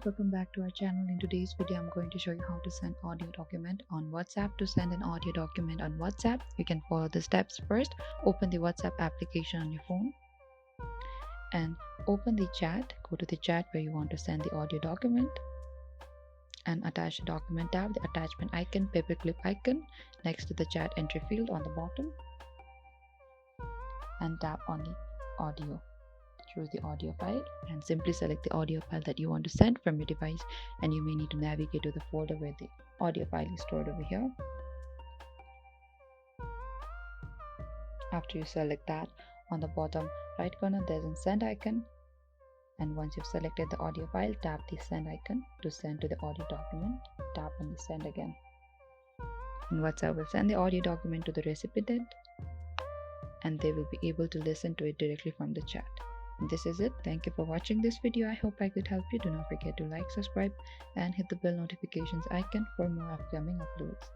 welcome back to our channel. In today's video, I'm going to show you how to send audio document on WhatsApp. To send an audio document on WhatsApp, you can follow the steps. First, open the WhatsApp application on your phone and open the chat. Go to the chat where you want to send the audio document and attach the document tab, the attachment icon, paperclip icon next to the chat entry field on the bottom, and tap on the audio. Choose the audio file and simply select the audio file that you want to send from your device, and you may need to navigate to the folder where the audio file is stored over here. After you select that, on the bottom right corner there's a send icon, and once you've selected the audio file, tap the send icon to send to the audio document. Tap on the send again, and WhatsApp will send the audio document to the recipient, and they will be able to listen to it directly from the chat. And this is it. Thank you for watching this video. I hope I could help you. Do not forget to like, subscribe, and hit the bell notifications icon for more upcoming uploads.